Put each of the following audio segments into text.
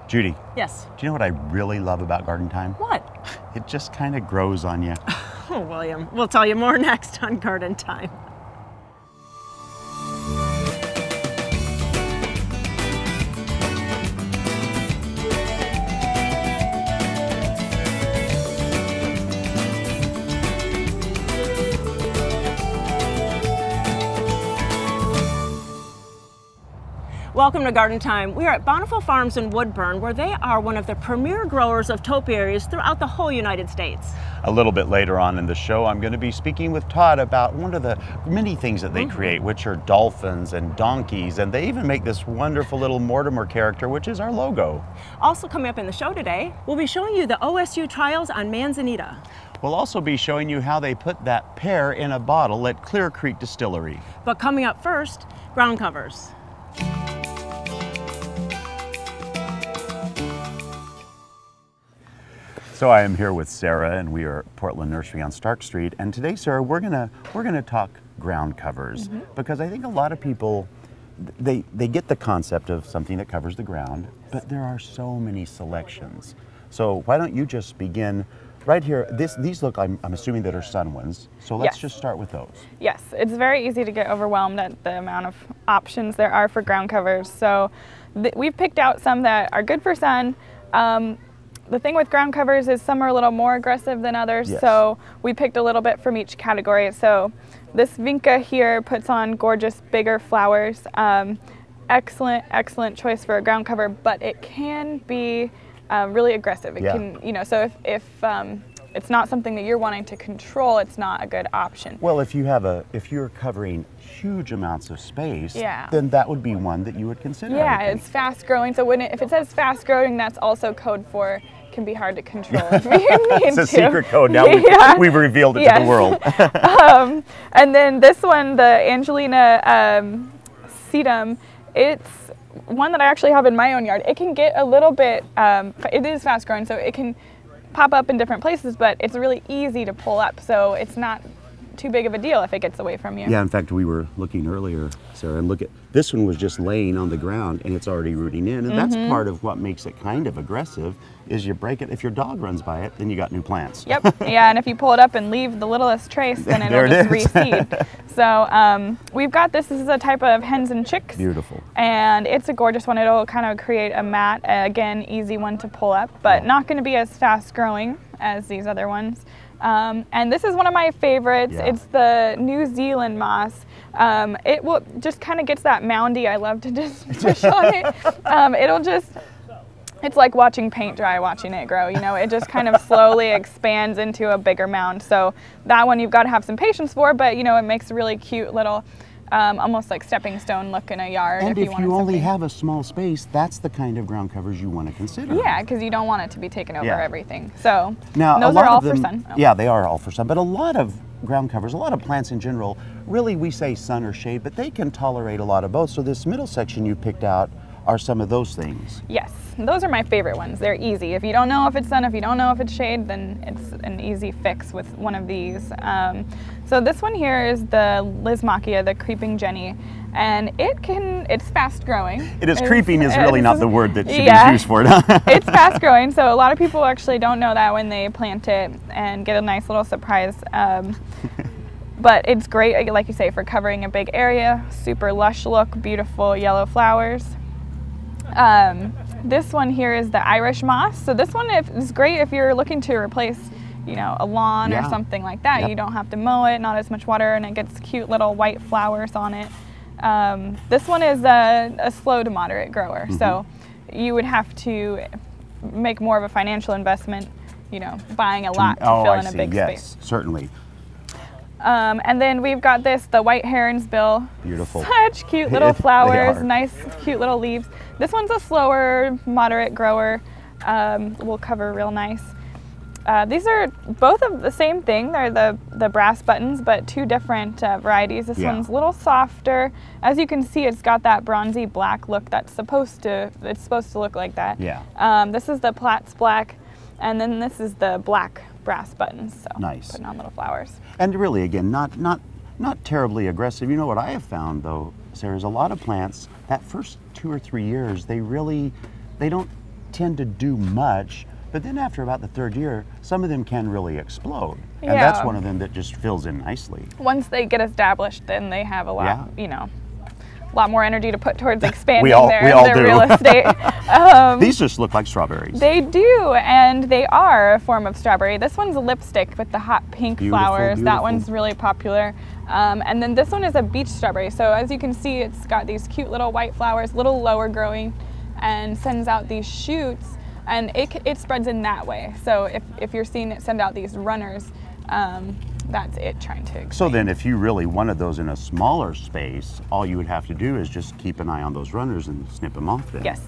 Judy. Yes. Do you know what I really love about garden time? What? It just kind of grows on you. Oh, William, we'll tell you more next on Garden Time. Welcome to Garden Time. We are at Bountiful Farms in Woodburn, where they are one of the premier growers of topiaries throughout the whole United States. A little bit later on in the show, I'm going to be speaking with Todd about one of the many things that they create, which are dolphins and donkeys, and they even make this wonderful little Mortimer character, which is our logo. Also coming up in the show today, we'll be showing you the OSU trials on manzanita. We'll also be showing you how they put that pear in a bottle at Clear Creek Distillery. But coming up first, ground covers. So I am here with Sarah, and we are at Portland Nursery on Stark Street. And today, Sarah, we're gonna talk ground covers, because I think a lot of people they get the concept of something that covers the ground, but there are so many selections. So why don't you just begin right here? These look, I'm assuming, that are sun ones. So let's just start with those. Yes, it's very easy to get overwhelmed at the amount of options there are for ground covers. So we've picked out some that are good for sun. The thing with ground covers is some are a little more aggressive than others, so we picked a little bit from each category. So this Vinca here puts on gorgeous bigger flowers. Excellent choice for a ground cover, but it can be really aggressive. It can, you know, so if it's not something that you're wanting to control, it's not a good option. Well, if you're covering huge amounts of space, then that would be one that you would consider. Yeah, it's fast growing. So if it says fast growing, that's also code for can be hard to control if you need it's a secret code now. We've revealed it to the world. And then this one, the Angelina sedum, it's one that I actually have in my own yard. It can get a little bit, it is fast growing, so it can pop up in different places, but it's really easy to pull up, so it's not too big of a deal if it gets away from you. Yeah, in fact, we were looking earlier, Sarah, and look at this one was just laying on the ground and it's already rooting in, and that's part of what makes it kind of aggressive, is you break it. If your dog runs by it, then you got new plants. Yep, yeah, and if you pull it up and leave the littlest trace, then it'll just reseed. So we've got this is a type of hens and chicks. Beautiful. And it's a gorgeous one. It'll kind of create a mat, again, easy one to pull up, but not going to be as fast growing as these other ones. And this is one of my favorites. It's the New Zealand moss. It will just kind of gets that moundy. I love to just push on it. It's like watching paint dry, watching it grow. You know, it just kind of slowly expands into a bigger mound. So that one you've got to have some patience for, but you know, it makes a really cute little, almost like stepping stone look in a yard. And if you only have a small space, that's the kind of ground covers you want to consider. Yeah, because you don't want it to be taking over everything. So now, those are all for sun. Yeah, they are all for sun, but a lot of ground covers, a lot of plants in general, really we say sun or shade, but they can tolerate a lot of both. So this middle section you picked out are some of those things. Yes, those are my favorite ones. They're easy. If you don't know if it's sun, if you don't know if it's shade, then it's an easy fix with one of these. So this one here is the Lismachia, the creeping Jenny, and it's fast growing. Creeping is really not the word that should be used for it. It's fast growing, so a lot of people actually don't know that when they plant it and get a nice little surprise. But it's great, like you say, for covering a big area, super lush look, beautiful yellow flowers. This one here is the Irish moss. So this one is great if you're looking to replace, you know, a lawn or something like that. You don't have to mow it, not as much water, and it gets cute little white flowers on it. This one is a slow to moderate grower. So you would have to make more of a financial investment, you know, buying a lot to fill in a big space. Certainly. And then we've got the white heronsbill. Beautiful. Such cute little flowers, nice cute little leaves. This one's a slower, moderate grower. Will cover real nice. These are both of the same thing. They're the brass buttons, but two different varieties. This one's a little softer. As you can see, it's got that bronzy black look it's supposed to look like that. Yeah. This is the Platts black, and then this is the black brass buttons. So nice. Putting on little flowers. And really, again, not terribly aggressive. You know what I have found though, Sarah, is a lot of plants that first 2 or 3 years they don't tend to do much, but then after about the third year, some of them can really explode. And Yeah. that's one of them that just fills in nicely. Once they get established, then they have a lot, Yeah. you know, a lot more energy to put towards expanding We all their do. real estate. These just look like strawberries. They do, and they are a form of strawberry. This one's a lipstick with the hot pink Beautiful, flowers. That beautiful. one's really popular. And then this one is a beach strawberry. So as you can see, it's got these cute little white flowers, little lower growing, and sends out these shoots, and it spreads in that way. So if you're seeing it send out these runners, that's it trying to expand. So then if you really wanted those in a smaller space, all you would have to do is just keep an eye on those runners and snip them off then. Yes,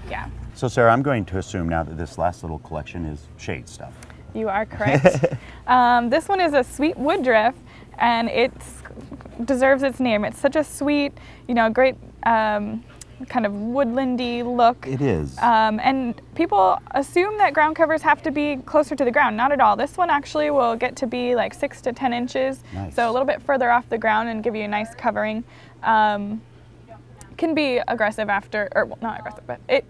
yeah. So Sarah, I'm going to assume now that this last little collection is shade stuff. You are correct. This one is a sweet woodruff, and it deserves its name. It's such a sweet, you know, great kind of woodlandy look. It is. And people assume that ground covers have to be closer to the ground. Not at all. This one actually will get to be like 6 to 10 inches, Nice. so a little bit further off the ground and give you a nice covering. Can be aggressive after, or well, not aggressive, but it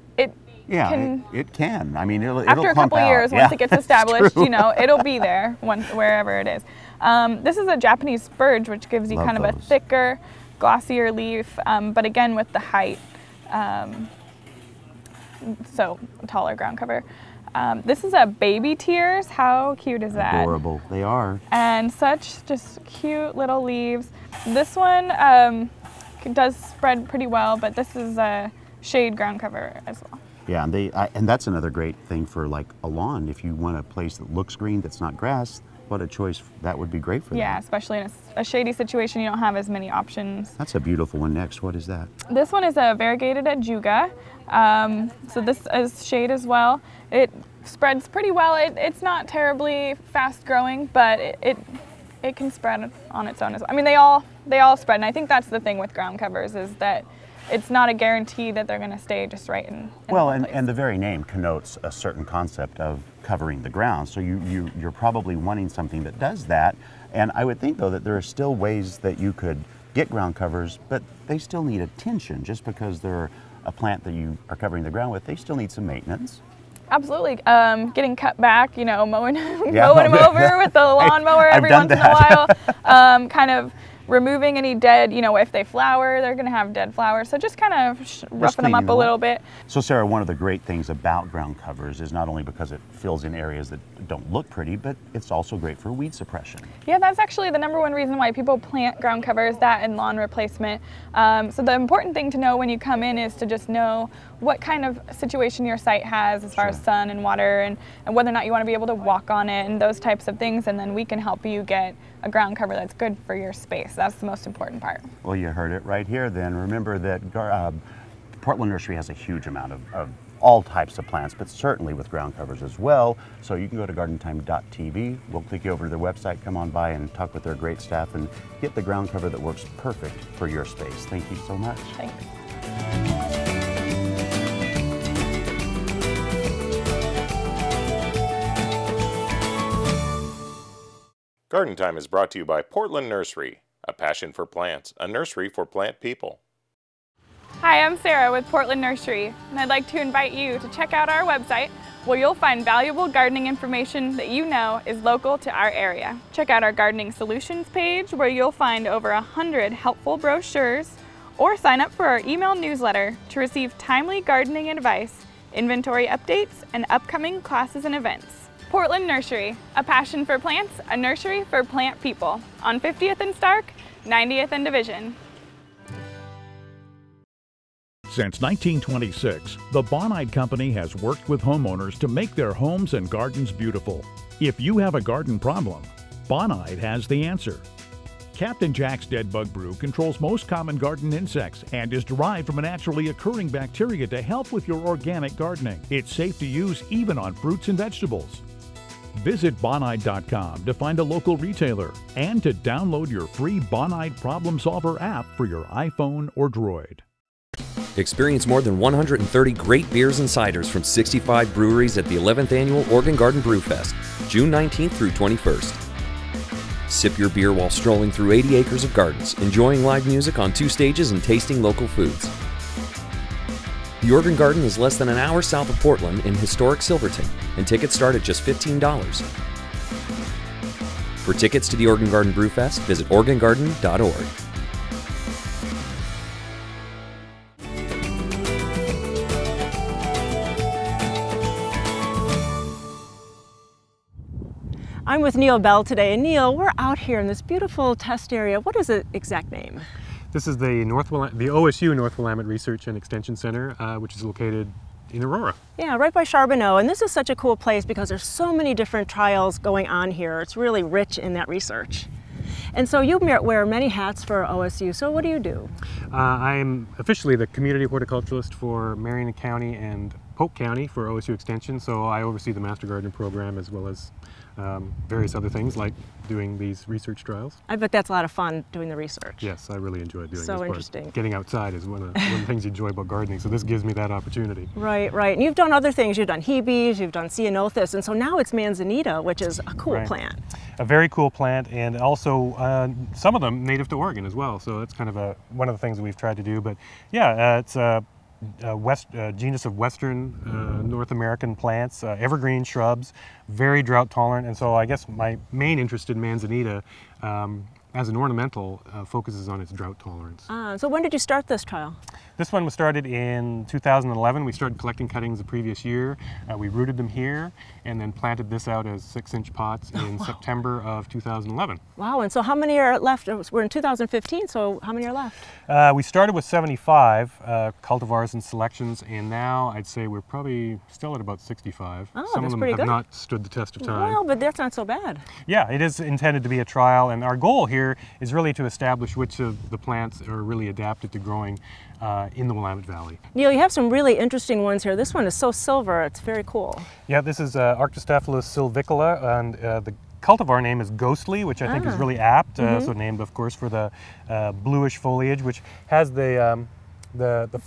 Yeah, can. it can. I mean, it'll After a clump couple out. years, Yeah, once it gets that's established, true. you know, it'll be there wherever it is. This is a Japanese spurge, which gives you Love kind of a those. thicker, glossier leaf, but again with the height, so taller ground cover. This is a baby tears. How cute is that? Adorable. They are. And such just cute little leaves. This one does spread pretty well, but this is a shade ground cover as well. Yeah, and and that's another great thing for like a lawn. If you want a place that looks green that's not grass, what a choice that would be great for Yeah, them. especially in a shady situation, you don't have as many options. That's a beautiful one. Next, what is that? This one is a variegated ajuga. So this is shade as well. It spreads pretty well. It's not terribly fast growing, but it can spread on its own as well. I mean, they all spread, and I think that's the thing with ground covers is that it's not a guarantee that they're going to stay just right in Well, one and, place. and the very name connotes a certain concept of covering the ground. So you're probably wanting something that does that. And I would think, though, that there are still ways that you could get ground covers, but they still need attention. Just because they're a plant that you are covering the ground with, they still need some maintenance. Absolutely. Getting cut back, you know, mowing, Yeah. mowing them over with the lawnmower I've every done once in a while. Kind of removing any dead, you know, if they flower, they're going to have dead flowers. So just kind of roughing them cleaning up a them little up. bit. So Sarah, one of the great things about ground covers is not only because it fills in areas that don't look pretty, but it's also great for weed suppression. Yeah, that's actually the #1 reason why people plant ground covers, that and lawn replacement. So the important thing to know when you come in is to just know what kind of situation your site has as far as sun and water and whether or not you want to be able to walk on it and those types of things, and then we can help you get a ground cover that's good for your space. That's the most important part. Well, you heard it right here then. Remember that Portland Nursery has a huge amount of all types of plants, but certainly with ground covers as well. So you can go to gardentime.tv. We'll click you over to their website, come on by and talk with their great staff and get the ground cover that works perfect for your space. Thank you so much. Thanks. Garden Time is brought to you by Portland Nursery, a passion for plants, a nursery for plant people. Hi, I'm Sarah with Portland Nursery, and I'd like to invite you to check out our website where you'll find valuable gardening information that you know is local to our area. Check out our gardening solutions page where you'll find over 100 helpful brochures, or sign up for our email newsletter to receive timely gardening advice, inventory updates, and upcoming classes and events. Portland Nursery, a passion for plants, a nursery for plant people, on 50th and Stark, 90th and Division. Since 1926, the Bonide Company has worked with homeowners to make their homes and gardens beautiful. If you have a garden problem, Bonide has the answer. Captain Jack's Dead Bug Brew controls most common garden insects and is derived from a naturally occurring bacteria to help with your organic gardening. It's safe to use even on fruits and vegetables. Visit Bonide.com to find a local retailer and to download your free Bonide Problem Solver app for your iPhone or Droid. Experience more than 130 great beers and ciders from 65 breweries at the 11th Annual Oregon Garden Brew Fest, June 19th through 21st. Sip your beer while strolling through 80 acres of gardens, enjoying live music on 2 stages and tasting local foods. The Organ Garden is less than an hour south of Portland in historic Silverton, and tickets start at just $15. For tickets to the Organ Garden Brewfest, visit organgarden.org. I'm with Neil Bell today, and Neil, we're out here in this beautiful test area. What is the exact name? This is the OSU North Willamette Research and Extension Center, which is located in Aurora. Yeah, right by Charbonneau, and this is such a cool place because there's so many different trials going on here. It's really rich in that research. And so you wear many hats for OSU, so what do you do? I'm officially the community horticulturalist for Marion County and Polk County for OSU Extension, so I oversee the Master Gardener program as well as various other things like doing these research trials. I bet that's a lot of fun doing the research. Yes, I really enjoy doing this. So part. interesting. Getting outside is one of the things you enjoy about gardening, so this gives me that opportunity. Right, right. And you've done other things. You've done Hebes, you've done Ceanothus, and so now it's manzanita, which is a cool plant. A very cool plant, and also some of them native to Oregon as well, so that's kind of one of the things that we've tried to do. But yeah, it's a genus of Western North American plants, evergreen shrubs, very drought tolerant, and so I guess my main interest in manzanita as an ornamental focuses on its drought tolerance. So when did you start this trial? This one was started in 2011. We started collecting cuttings the previous year. We rooted them here and then planted this out as 6-inch pots in September of 2011. Wow, and so how many are left? We're in 2015, so how many are left? We started with 75 cultivars and selections, and now I'd say we're probably still at about 65. Oh, Some that's of them pretty have good. not stood the test of time. Well, but that's not so bad. Yeah, it is intended to be a trial, and our goal here is really to establish which of the plants are really adapted to growing in the Willamette Valley. Neil, you have some really interesting ones here. This one is so silver, it's very cool. Yeah, this is Arctostaphylos sylvicola, and the cultivar name is Ghostly, which I think is really apt, so named, of course, for the bluish foliage, which has the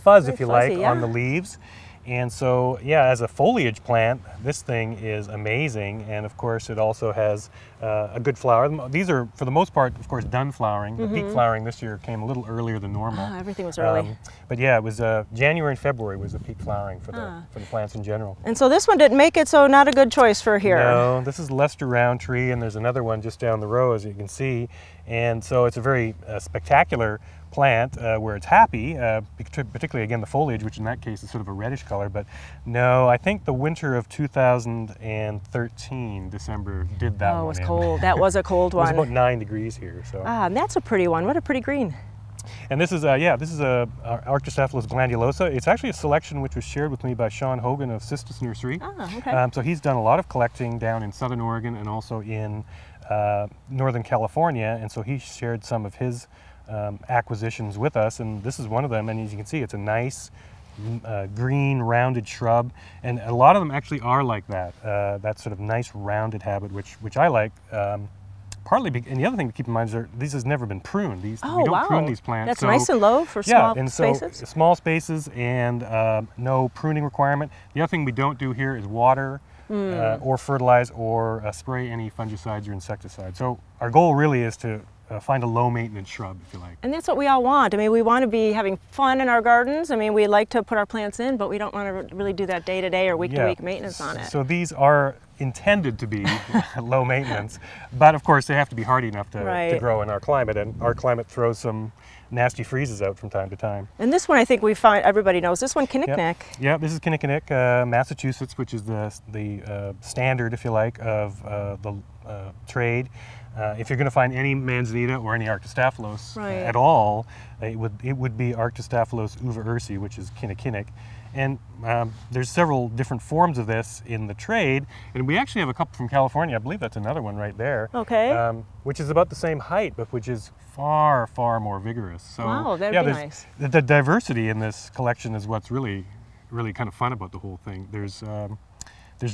fuzz, if you like, on the leaves. And so, yeah, as a foliage plant, this thing is amazing, and of course it also has a good flower. These are, for the most part, of course, done flowering. The peak flowering this year came a little earlier than normal. Everything was early. But yeah, it was January and February was the peak flowering for the plants in general. And so this one didn't make it, so not a good choice for here. No, this is Lester Roundtree, and there's another one just down the row, as you can see. And so it's a very spectacular plant where it's happy, particularly again the foliage, which in that case is sort of a reddish color. But no, I think the winter of 2013, December, did that one. Oh, it was cold. That was a cold one. It was about 9 degrees here. So. And that's a pretty one. What a pretty green. And this is Arctostaphylos glandulosa. It's actually a selection which was shared with me by Sean Hogan of Sistus Nursery. Okay. So he's done a lot of collecting down in Southern Oregon and also in Northern California, and so he shared some of his acquisitions with us, and this is one of them. And as you can see, it's a nice green rounded shrub, and a lot of them actually are like that. That sort of nice rounded habit, which I like. Partly, and the other thing to keep in mind is this has never been pruned. We don't prune these plants. That's nice and low for small spaces. So small spaces and no pruning requirement. The other thing we don't do here is water or fertilize or spray any fungicides or insecticides. So our goal really is to find a low-maintenance shrub, if you like. And that's what we all want. I mean, we want to be having fun in our gardens. I mean, we like to put our plants in, but we don't want to really do that day-to-day or week-to-week maintenance on it. So these are intended to be low maintenance, but of course they have to be hardy enough to grow in our climate, and our climate throws some nasty freezes out from time to time. And this one, I think we find everybody knows. This one, Kinnicknick. Yeah, this is Kinnicknick, Massachusetts, which is the standard, if you like, of the trade. If you're going to find any manzanita or any Arctostaphylos at all, it would be Arctostaphylos uva ursi, which is Kinnicknick. And there's several different forms of this in the trade, and we actually have a couple from California. I believe that's another one right there. Okay. Which is about the same height, but which is far, far more vigorous. So, wow, that'd be nice. The diversity in this collection is what's really, really kind of fun about the whole thing. There's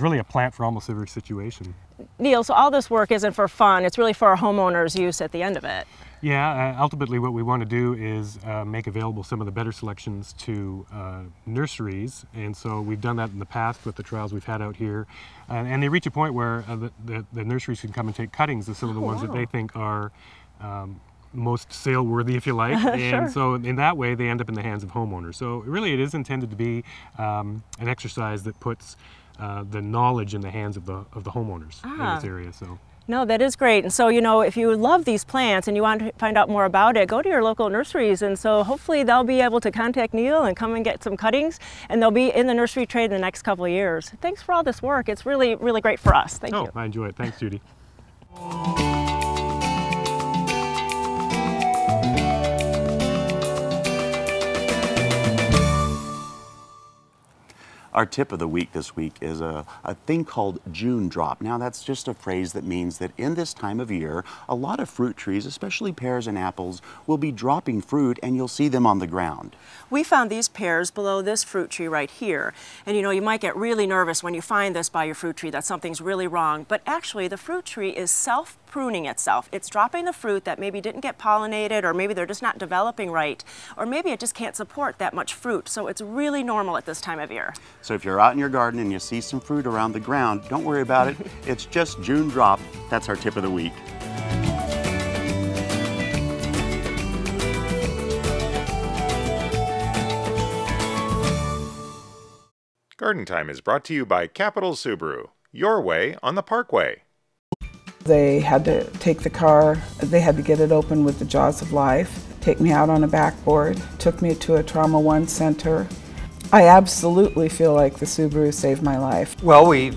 really a plant for almost every situation. Neil, so all this work isn't for fun, it's really for our homeowners' use at the end of it. Yeah, ultimately what we want to do is make available some of the better selections to nurseries, and so we've done that in the past with the trials we've had out here, and they reach a point where the nurseries can come and take cuttings of some of the ones that they think are most sale worthy, if you like. And Sure. so in that way, they end up in the hands of homeowners. So really it is intended to be an exercise that puts the knowledge in the hands of the homeowners in this area. So. No, that is great. And so, you know, if you love these plants and you want to find out more about it, go to your local nurseries. And so hopefully they'll be able to contact Neil and come and get some cuttings, and they'll be in the nursery trade in the next couple of years. Thanks for all this work. It's really, really great for us. Thank you. I enjoy it. Thanks, Judy. Our tip of the week this week is a thing called June drop. Now that's just a phrase that means that in this time of year, a lot of fruit trees, especially pears and apples, will be dropping fruit, and you'll see them on the ground. We found these pears below this fruit tree right here. And you know, you might get really nervous when you find this by your fruit tree that something's really wrong. But actually, the fruit tree is self-pruning itself. It's dropping the fruit that maybe didn't get pollinated, or maybe they're just not developing right, or maybe it just can't support that much fruit. So it's really normal at this time of year. So if you're out in your garden and you see some fruit around the ground, don't worry about it. It's just June drop. That's our tip of the week. Garden Time is brought to you by Capital Subaru, your way on the Parkway. They had to take the car, they had to get it open with the jaws of life, take me out on a backboard, took me to a Trauma One center. I absolutely feel like the Subaru saved my life. Well, we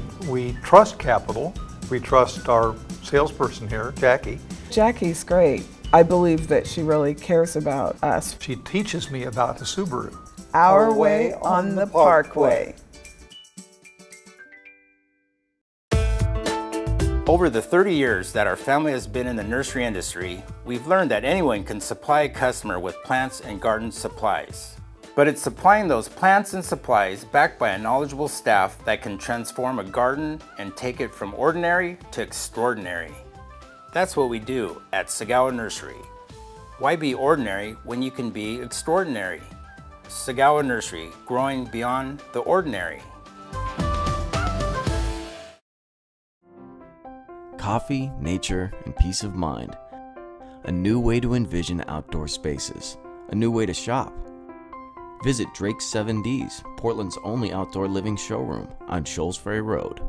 trust Capital. We trust our salesperson here, Jackie. Jackie's great. I believe that she really cares about us. She teaches me about the Subaru. Our way on the Parkway. Over the 30 years that our family has been in the nursery industry, we've learned that anyone can supply a customer with plants and garden supplies. But it's supplying those plants and supplies backed by a knowledgeable staff that can transform a garden and take it from ordinary to extraordinary. That's what we do at Sagawa Nursery. Why be ordinary when you can be extraordinary? Sagawa Nursery, growing beyond the ordinary. Coffee, nature, and peace of mind. A new way to envision outdoor spaces. A new way to shop. Visit Drake's 7Ds, Portland's only outdoor living showroom on Shoals Ferry Road.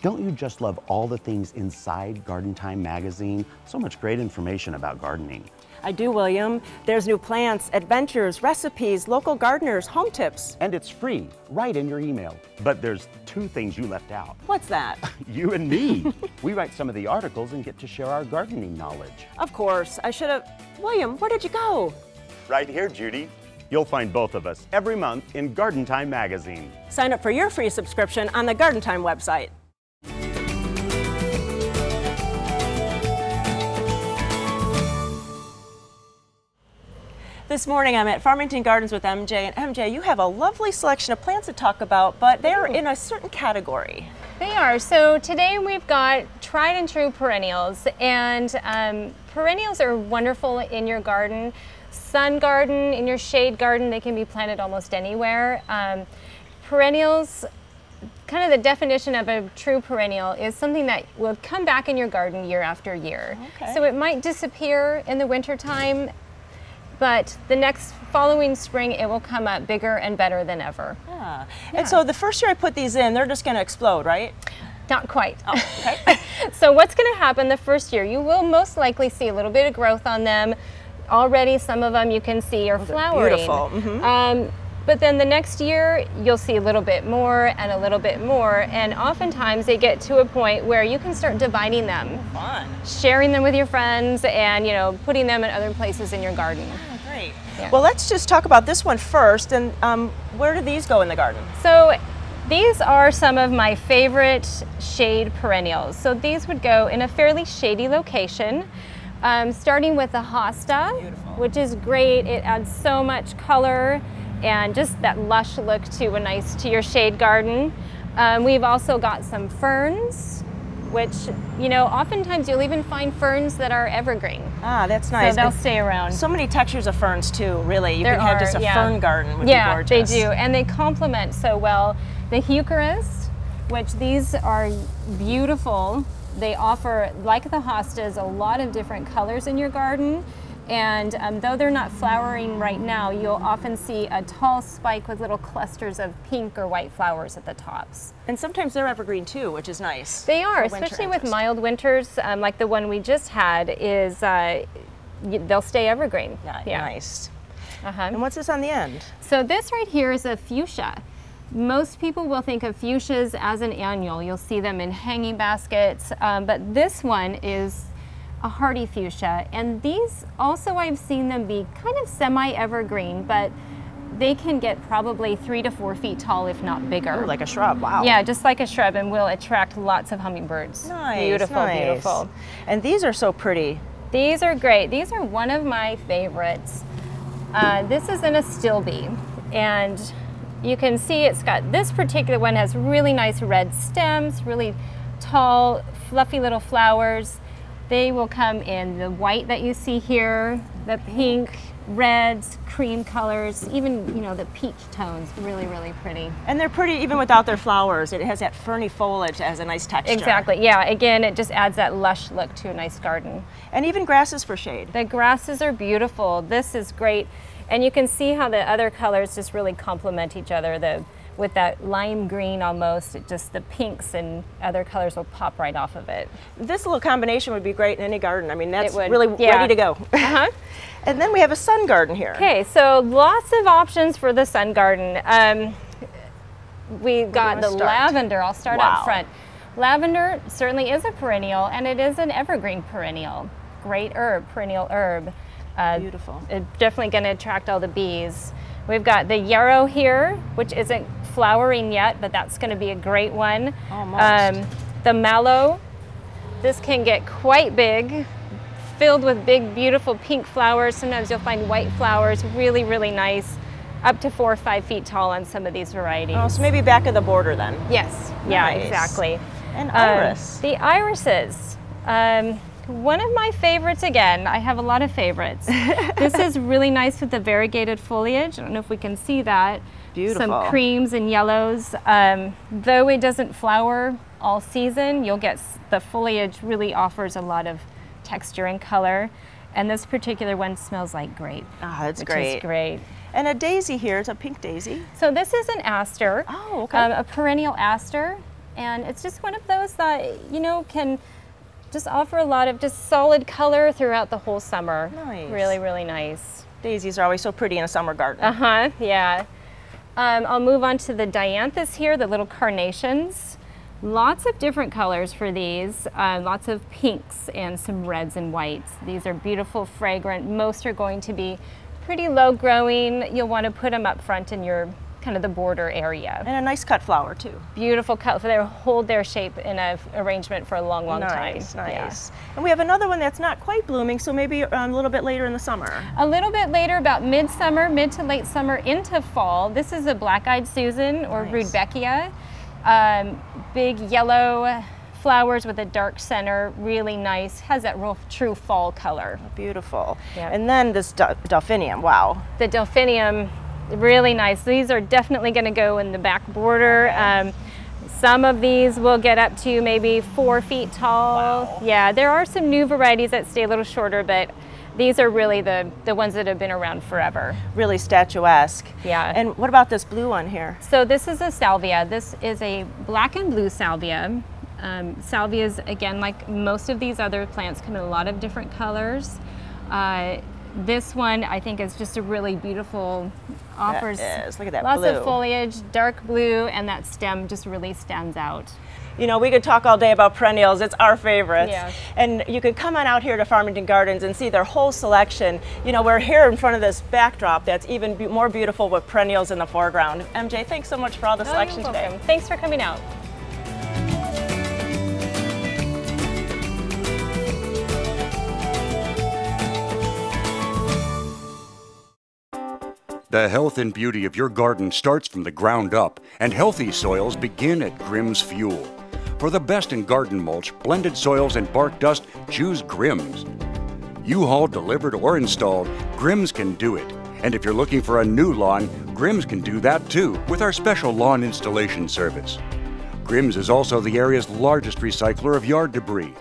Don't you just love all the things inside Garden Time magazine? So much great information about gardening. I do, William. There's new plants, adventures, recipes, local gardeners, home tips. And it's free, right in your email. But there's two things you left out. What's that? You and me. We write some of the articles and get to share our gardening knowledge. Of course. I should have... William, where did you go? Right here, Judy. You'll find both of us every month in Garden Time magazine. Sign up for your free subscription on the Garden Time website. This morning I'm at Farmington Gardens with MJ, and MJ, you have a lovely selection of plants to talk about, but they're in a certain category. They are. So today we've got tried and true perennials, and perennials are wonderful in your garden. Sun garden, in your shade garden, they can be planted almost anywhere. Perennials, kind of the definition of a true perennial is something that will come back in your garden year after year. Okay. So it might disappear in the wintertime, but the next following spring it will come up bigger and better than ever. Yeah. And so the first year I put these in, they're just going to explode, right? Not quite. Oh, okay. So what's going to happen the first year? You will most likely see a little bit of growth on them. Already some of them you can see are flowering. Beautiful. Mm-hmm. But then the next year you'll see a little bit more and a little bit more, and oftentimes they get to a point where you can start dividing them. Fun. Sharing them with your friends, and putting them in other places in your garden. Oh, great. Yeah. Well, let's just talk about this one first, and where do these go in the garden? So these are some of my favorite shade perennials. So these would go in a fairly shady location. Starting with the hosta, Beautiful. Which is great. It adds so much color and just that lush look to your shade garden. We've also got some ferns, which oftentimes you'll even find ferns that are evergreen. Ah, that's nice. So they'll stay around. So many textures of ferns too, really. You can have just a yeah. fern garden would be gorgeous. Yeah, they do, and they complement so well the heucheras, which these are beautiful they offer, like the hostas, a lot of different colors in your garden. And though they're not flowering right now, you'll often see a tall spike with little clusters of pink or white flowers at the tops. And sometimes they're evergreen too, which is nice. They are, especially with mild winters, like the one we just had, is they'll stay evergreen. Yeah. Nice. And what's this on the end? So this right here is a fuchsia. Most people will think of fuchsias as an annual. You'll see them in hanging baskets, but this one is a hardy fuchsia, and these also, I've seen them be kind of semi-evergreen, but they can get probably 3 to 4 feet tall, if not bigger. Ooh, like a shrub, wow. Yeah, just like a shrub, and will attract lots of hummingbirds. Nice, beautiful, nice. Beautiful. And these are so pretty. These are great. These are one of my favorites. This is an astilbe, and you can see it's got, this particular one has really nice red stems, really tall, fluffy little flowers. They will come in the white that you see here, the pink, reds, cream colors, even, you know, the peach tones, really, really pretty. And they're pretty even without their flowers. It has that ferny foliage that has a nice texture. Exactly, yeah. Again, it just adds that lush look to a nice garden. And even grasses for shade. The grasses are beautiful. This is great. And you can see how the other colors just really complement each other. With that lime green almost, just the pinks and other colors will pop right off of it. This little combination would be great in any garden. I mean, that's really ready to go. And then we have a sun garden here. Okay, so lots of options for the sun garden. We've got the lavender. I'll start up front. Lavender certainly is a perennial, and it is an evergreen perennial. Great herb, perennial herb. Beautiful. It's definitely going to attract all the bees. We've got the yarrow here, which isn't flowering yet, but that's going to be a great one. Almost. The mallow, this can get quite big, filled with big, beautiful pink flowers. Sometimes you'll find white flowers, really, really nice, up to 4 or 5 feet tall on some of these varieties. Oh, so maybe back of the border then. Yes, yeah, exactly. And iris. The irises. One of my favorites, again, I have a lot of favorites. This is really nice with the variegated foliage. I don't know if we can see that. Beautiful. Some creams and yellows. Though it doesn't flower all season, you'll get the foliage really offers a lot of texture and color. And this particular one smells like grape. Ah, that's which great. Is great. And a daisy here, it's a pink daisy. So this is an aster. Oh, okay. A perennial aster. And it's just one of those that, you know, can just offer a lot of just solid color throughout the whole summer. Nice. Really, really nice. Daisies are always so pretty in a summer garden. Yeah. I'll move on to the dianthus here, the little carnations. Lots of different colors for these, lots of pinks and some reds and whites. These are beautiful, fragrant. Most are going to be pretty low growing. You'll want to put them up front in your kind of the border area. And a nice cut flower too. Beautiful cut, so they hold their shape in an arrangement for a long, long time. Nice. Yeah. And we have another one that's not quite blooming, so maybe a little bit later in the summer. A little bit later, about midsummer, mid to late summer into fall. This is a black-eyed Susan or Rudbeckia. Big yellow flowers with a dark center, really nice, has that real true fall color. Beautiful. Yep. And then this delphinium, wow. The delphinium, really nice. These are definitely going to go in the back border. Some of these will get up to maybe 4 feet tall. Wow. Yeah, there are some new varieties that stay a little shorter, but these are really the ones that have been around forever. Really statuesque. Yeah. And what about this blue one here? So this is a salvia. This is a black and blue salvia. Salvias, again, like most of these other plants, come in a lot of different colors. This one, I think, is just a really beautiful, offers Look at that lots blue. of foliage, dark blue, and that stem just really stands out. You know, we could talk all day about perennials. It's our favorites. Yeah. And you could come on out here to Farmington Gardens and see their whole selection. You know, we're here in front of this backdrop that's even more beautiful with perennials in the foreground. MJ, thanks so much for all the selection today. Thanks for coming out. The health and beauty of your garden starts from the ground up, and healthy soils begin at Grimm's Fuel. For the best in garden mulch, blended soils, and bark dust, choose Grimm's. U-Haul delivered or installed, Grimm's can do it. And if you're looking for a new lawn, Grimm's can do that too with our special lawn installation service. Grimm's is also the area's largest recycler of yard debris.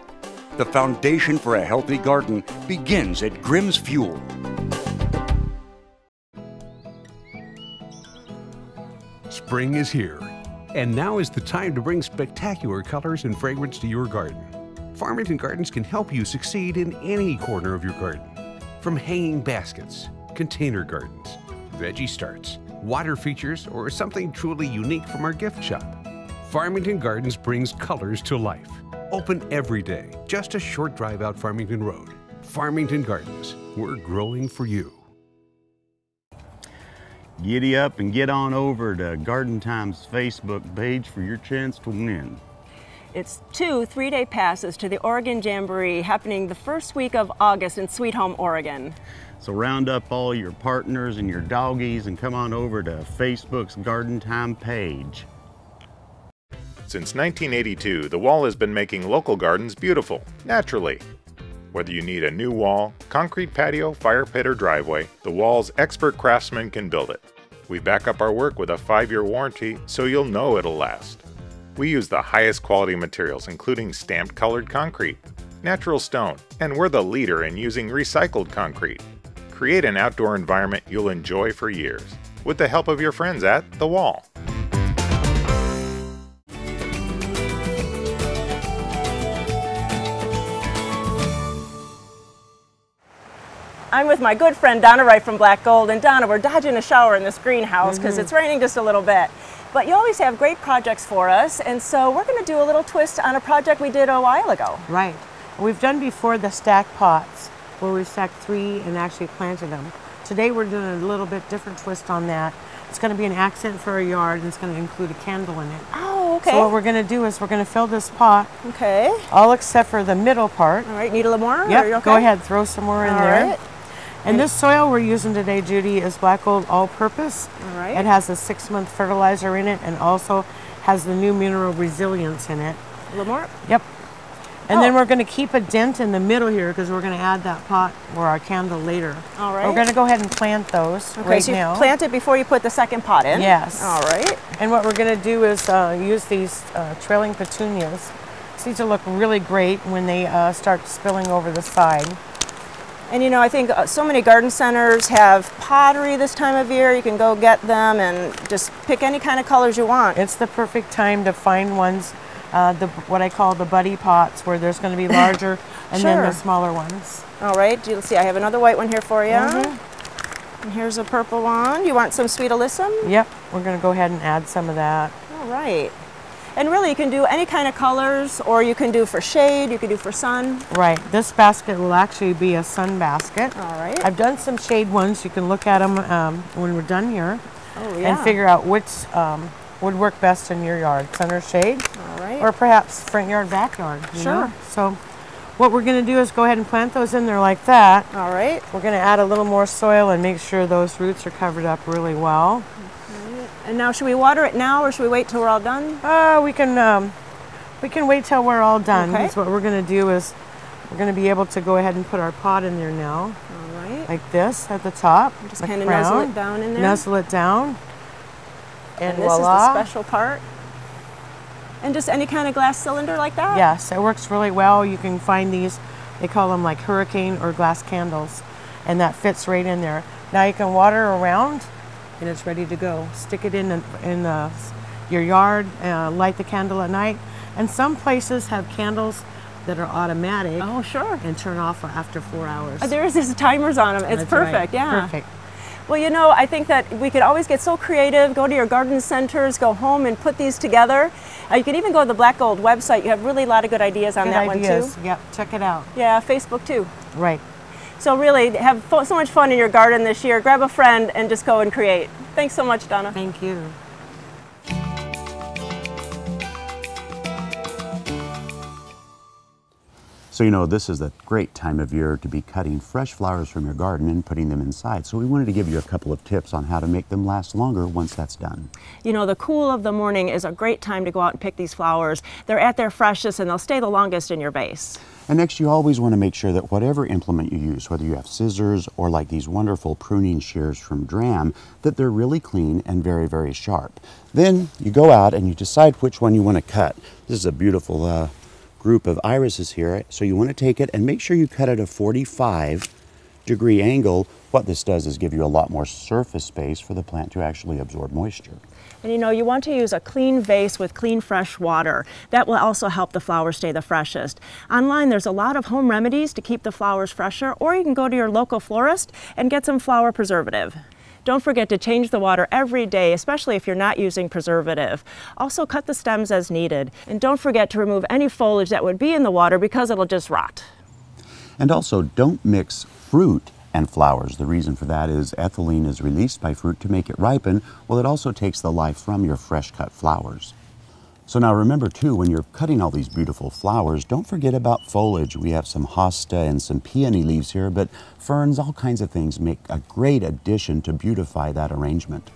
The foundation for a healthy garden begins at Grimm's Fuel. Spring is here, and now is the time to bring spectacular colors and fragrance to your garden. Farmington Gardens can help you succeed in any corner of your garden. From hanging baskets, container gardens, veggie starts, water features, or something truly unique from our gift shop. Farmington Gardens brings colors to life. Open every day, just a short drive out Farmington Road. Farmington Gardens, we're growing for you. Giddy up and get on over to Garden Time's Facebook page for your chance to win. It's 2 3-day passes to the Oregon Jamboree happening the first week of August in Sweet Home, Oregon. So round up all your partners and your doggies and come on over to Facebook's Garden Time page. Since 1982, the Wall has been making local gardens beautiful, naturally. Whether you need a new wall, concrete patio, fire pit, or driveway, the Wall's expert craftsmen can build it. We back up our work with a 5-year warranty, so you'll know it'll last. We use the highest quality materials, including stamped colored concrete, natural stone, and we're the leader in using recycled concrete. Create an outdoor environment you'll enjoy for years, with the help of your friends at The Wall. I'm with my good friend Donna Wright from Black Gold, and Donna, we're dodging a shower in this greenhouse because it's raining just a little bit. But you always have great projects for us, and so we're going to do a little twist on a project we did a while ago. Right. We've done before the stack pots, where we stacked 3 and actually planted them. Today we're doing a little bit different twist on that. It's going to be an accent for our yard, and it's going to include a candle in it. Oh, okay. So what we're going to do is we're going to fill this pot, okay, all except for the middle part. All right, need a little more? Yep, okay? Go ahead, throw some more in there. Right. And this soil we're using today, Judy, is Black Gold All-Purpose. All right. It has a 6-month fertilizer in it and also has the new mineral resilience in it. A little more? Yep. And then we're going to keep a dent in the middle here because we're going to add that pot or our candle later. All right. We're going to go ahead and plant those Okay, right so you now. plant it before you put the second pot in? Yes. All right. And what we're going to do is use these trailing petunias. These will look really great when they start spilling over the side. And you know, I think so many garden centers have pottery this time of year. You can go get them and just pick any kind of colors you want. It's the perfect time to find ones, what I call the buddy pots, where there's going to be larger and then the smaller ones. All right, let's see, I have another white one here for you. And here's a purple one. You want some sweet alyssum? Yep, we're going to go ahead and add some of that. All right. And really, you can do any kind of colors, or you can do for shade, you can do for sun. Right. This basket will actually be a sun basket. All right. I've done some shade ones. You can look at them when we're done here and figure out which would work best in your yard, sun or shade. All right. Or perhaps front yard, backyard. You know? So what we're going to do is go ahead and plant those in there like that. All right. We're going to add a little more soil and make sure those roots are covered up really well. And now, should we water it now, or should we wait till we're all done? We can wait till we're all done. Okay. Because what we're going to do is we're going to be able to go ahead and put our pot in there now. All right. Like this at the top. Just kind of nuzzle it down in there. Nuzzle it down. And voila. this is the special part. And just any kind of glass cylinder like that? Yes, it works really well. You can find these, they call them like hurricane or glass candles, and that fits right in there. Now you can water around, and it's ready to go. Stick it in your yard, light the candle at night. And some places have candles that are automatic. Oh, sure. And turn off after 4 hours. There's these timers on them. It's That's perfect, right. yeah. Perfect. Well, you know, I think that we could always get so creative, go to your garden centers, go home and put these together. You can even go to the Black Gold website. You have really a lot of good ideas on that one too. Yep, check it out. Yeah, Facebook too. Right. So really, have so much fun in your garden this year. Grab a friend and just go and create. Thanks so much, Donna. Thank you. So you know, this is a great time of year to be cutting fresh flowers from your garden and putting them inside. So we wanted to give you a couple of tips on how to make them last longer once that's done. You know, the cool of the morning is a great time to go out and pick these flowers. They're at their freshest and they'll stay the longest in your vase. And next, you always want to make sure that whatever implement you use, whether you have scissors or like these wonderful pruning shears from Dram, that they're really clean and very, very sharp. Then you go out and you decide which one you want to cut. This is a beautiful group of irises here. So you want to take it and make sure you cut at a 45-degree angle. What this does is give you a lot more surface space for the plant to actually absorb moisture. And you know, you want to use a clean vase with clean, fresh water. That will also help the flowers stay the freshest. Online, there's a lot of home remedies to keep the flowers fresher, or you can go to your local florist and get some flower preservative. Don't forget to change the water every day, especially if you're not using preservative. Also, cut the stems as needed. And don't forget to remove any foliage that would be in the water because it'll just rot. And also, don't mix fruit and flowers. The reason for that is ethylene is released by fruit to make it ripen. Well, it also takes the life from your fresh cut flowers. So now remember too, when you're cutting all these beautiful flowers, don't forget about foliage. We have some hosta and some peony leaves here, but ferns, all kinds of things make a great addition to beautify that arrangement.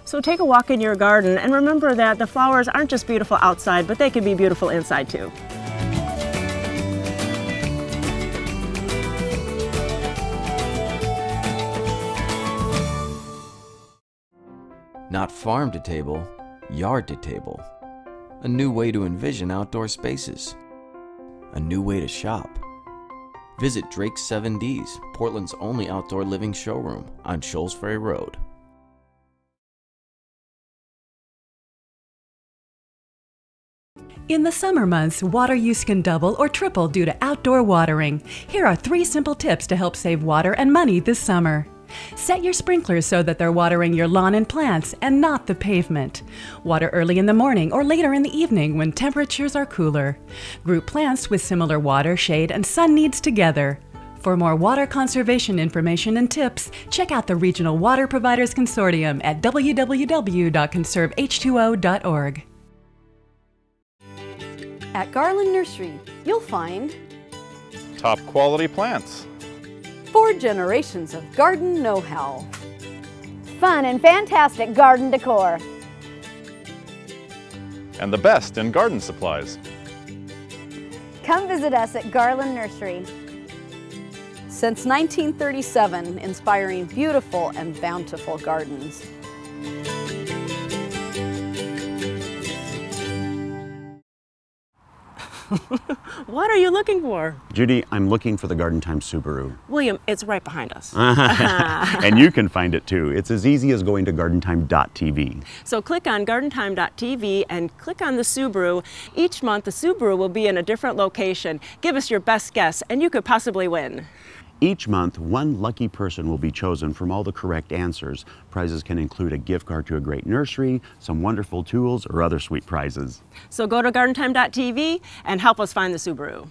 So take a walk in your garden and remember that the flowers aren't just beautiful outside, but they can be beautiful inside too. Not farm to table, yard to table. A new way to envision outdoor spaces. A new way to shop. Visit Drake's 7Ds, Portland's only outdoor living showroom on Shoals Ferry Road. In the summer months, water use can double or triple due to outdoor watering. Here are 3 simple tips to help save water and money this summer. Set your sprinklers so that they're watering your lawn and plants and not the pavement. Water early in the morning or later in the evening when temperatures are cooler. Group plants with similar water, shade, and sun needs together. For more water conservation information and tips, check out the Regional Water Providers Consortium at www.conserveh2o.org. At Garland Nursery, you'll find top quality plants, 4 generations of garden know-how, fun and fantastic garden decor, and the best in garden supplies. Come visit us at Garland Nursery. Since 1937, inspiring beautiful and bountiful gardens. What are you looking for? Judy, I'm looking for the Garden Time Subaru. William, it's right behind us. And you can find it too. It's as easy as going to gardentime.tv. So click on gardentime.tv and click on the Subaru. Each month the Subaru will be in a different location. Give us your best guess and you could possibly win. Each month, one lucky person will be chosen from all the correct answers. Prizes can include a gift card to a great nursery, some wonderful tools, or other sweet prizes. So go to gardentime.tv and help us find the Subaru.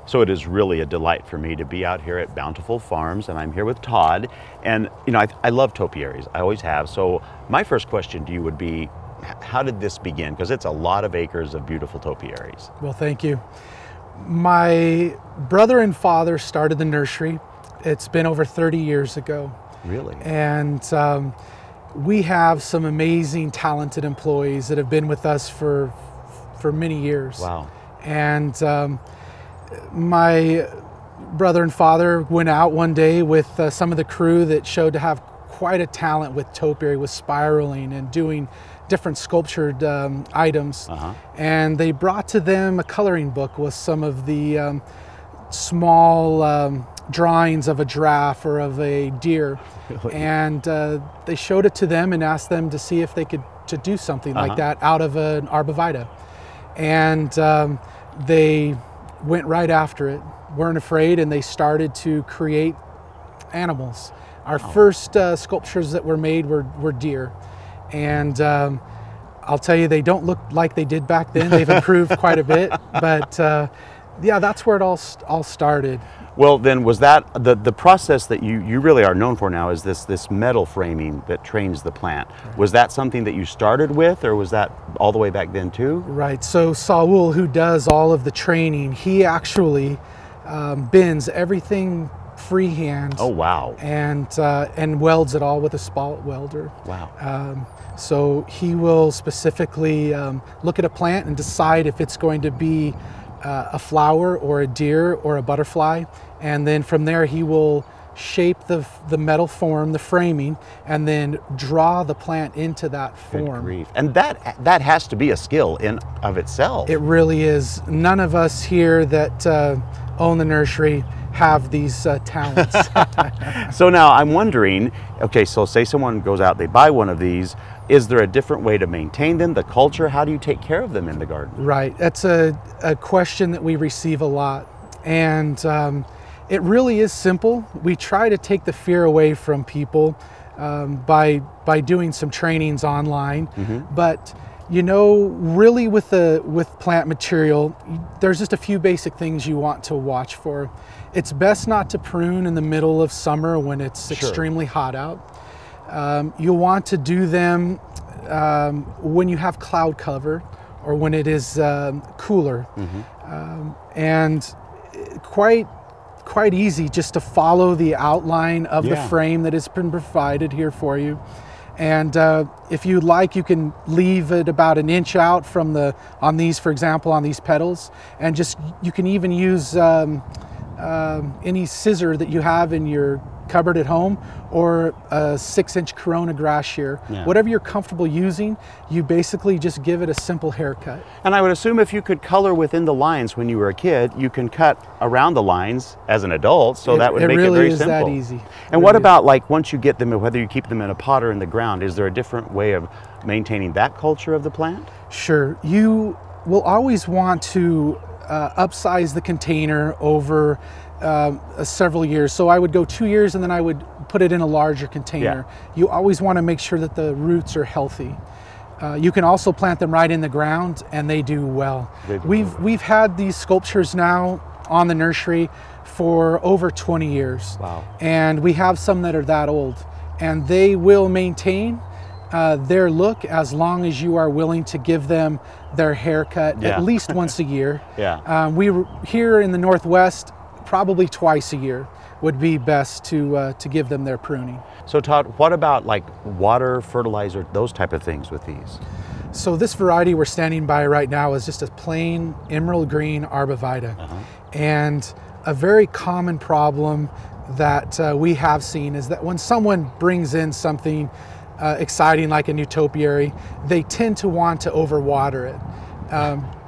So it is really a delight for me to be out here at Bountiful Farms, and I'm here with Todd. And you know, I love topiaries, I always have. So my first question to you would be, how did this begin? Because it's a lot of acres of beautiful topiaries. Well, thank you. My brother and father started the nursery. It's been over 30 years ago. Really? And we have some amazing, talented employees that have been with us for many years. Wow. And my brother and father went out one day with some of the crew that showed to have quite a talent with topiary, with spiraling and doing different sculptured items. And they brought to them a coloring book with some of the small drawings of a giraffe or of a deer. And they showed it to them and asked them to see if they could do something like that out of an arbovita. And they went right after it, weren't afraid, and they started to create animals. Our first sculptures that were made were deer. And I'll tell you, they don't look like they did back then. They've improved quite a bit, but Yeah, that's where it all started. Well, then was that the process that you really are known for now is this metal framing that trains the plant. Was that something that you started with, or was that all the way back then too? Right, so Saul, who does all of the training, he actually bends everything freehand. Oh, wow. And welds it all with a spot welder. Wow. So he will specifically look at a plant and decide if it's going to be a flower or a deer or a butterfly, and then from there he will shape the metal form, the framing, and then draw the plant into that form. Good grief. And that has to be a skill in of itself. It really is. None of us here that own the nursery have these talents. So now I'm wondering, okay, so say someone goes out, they buy one of these, is there a different way to maintain them, the culture? How do you take care of them in the garden? Right, that's a question that we receive a lot. And it really is simple. We try to take the fear away from people by doing some trainings online. But you know, really with plant material, there's just a few basic things you want to watch for. It's best not to prune in the middle of summer when it's extremely hot out. You'll want to do them when you have cloud cover or when it is cooler. And quite easy just to follow the outline of the frame that has been provided here for you. And if you'd like, you can leave it about an inch out from on these, for example, on these petals, and you can even use any scissor that you have in your cupboard at home, or a 6-inch Corona grass shear. Whatever you're comfortable using, you basically just give it a simple haircut. And I would assume if you could color within the lines when you were a kid, you can cut around the lines as an adult, so that would make it very simple. It really is that easy. And what about, like, once you get them, whether you keep them in a pot or in the ground, is there a different way of maintaining that culture of the plant? Sure. You will always want to upsize the container over several years. So I would go 2 years and then I would put it in a larger container. You always want to make sure that the roots are healthy. You can also plant them right in the ground and they do well. We've had these sculptures now on the nursery for over 20 years. Wow. And we have some that are that old, and they will maintain their look as long as you are willing to give them their haircut at least once a year. We here in the Northwest, probably twice a year would be best to give them their pruning. So Todd, what about like water, fertilizer, those type of things with these? So this variety we're standing by right now is just a plain emerald green arborvitae. And a very common problem that we have seen is that when someone brings in something exciting like a new topiary, they tend to want to overwater it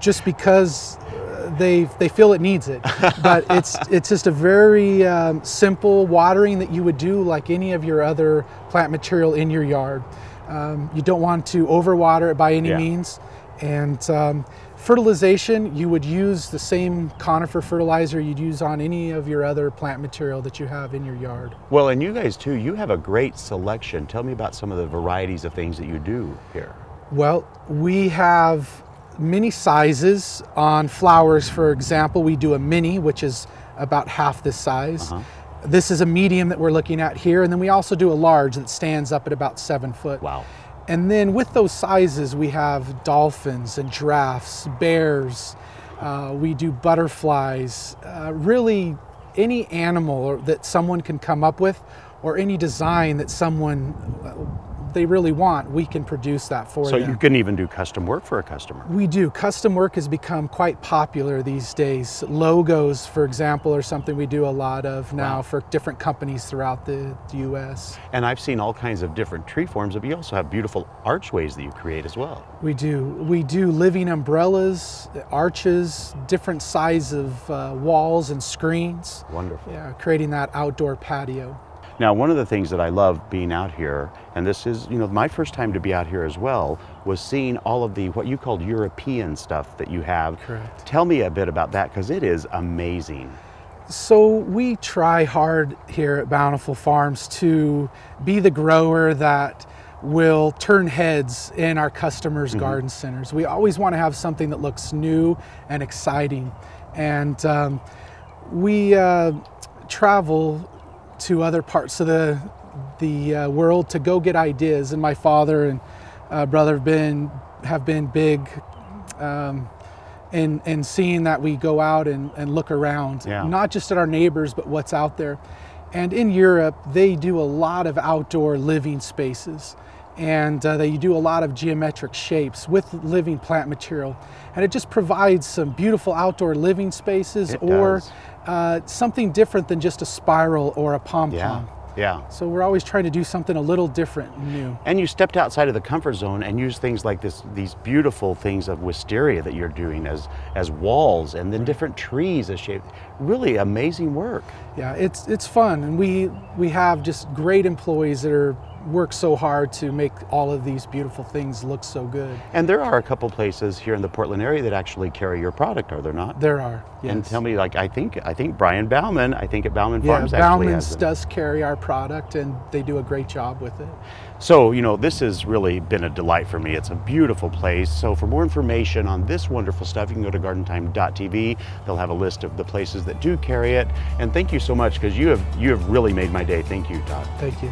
just because they feel it needs it. But it's just a very simple watering that you would do like any of your other plant material in your yard. You don't want to overwater it by any means. And fertilization, you would use the same conifer fertilizer you'd use on any of your other plant material that you have in your yard. Well, and you guys too, you have a great selection. Tell me about some of the varieties of things that you do here. Well, we have many sizes on flowers. For example, we do a mini, which is about half this size. This is a medium that we're looking at here, and then we also do a large that stands up at about 7 foot. Wow. And then with those sizes, we have dolphins and giraffes, bears, we do butterflies, really any animal that someone can come up with, or any design that they really want, we can produce that for them. So you can even do custom work for a customer? We do. Custom work has become quite popular these days. Logos, for example, are something we do a lot of now for different companies throughout the U.S. And I've seen all kinds of different tree forms, but you also have beautiful archways that you create as well. We do. We do living umbrellas, arches, different size of walls and screens. Wonderful. Yeah, creating that outdoor patio. Now, one of the things that I love being out here, and this is, you know, my first time to be out here as well, was seeing all of the, what you called European stuff that you have. Correct. Tell me a bit about that, because it is amazing. So we try hard here at Bountiful Farms to be the grower that will turn heads in our customers' garden centers. We always want to have something that looks new and exciting. And we travel to other parts of the world to go get ideas. And my father and brother have been big in seeing that we go out and look around, not just at our neighbors, but what's out there. And in Europe, they do a lot of outdoor living spaces. And they do a lot of geometric shapes with living plant material. And it just provides some beautiful outdoor living spaces, or something different than just a spiral or a pom-pom. Yeah. So we're always trying to do something a little different and new. And you stepped outside of the comfort zone and used things like these beautiful things of wisteria that you're doing as walls, and then different trees as shape. Really amazing work. Yeah, it's fun, and we have just great employees that work so hard to make all of these beautiful things look so good. And there are a couple places here in the Portland area that actually carry your product, are there not? There are, yes. And tell me, like, I think Brian Bauman, I think at Bauman Farms actually Bauman's does carry our product, and they do a great job with it. So, this has really been a delight for me. It's a beautiful place. So for more information on this wonderful stuff, you can go to gardentime.tv. They'll have a list of the places that do carry it. And thank you so much, because you have really made my day. Thank you, Todd. Thank you.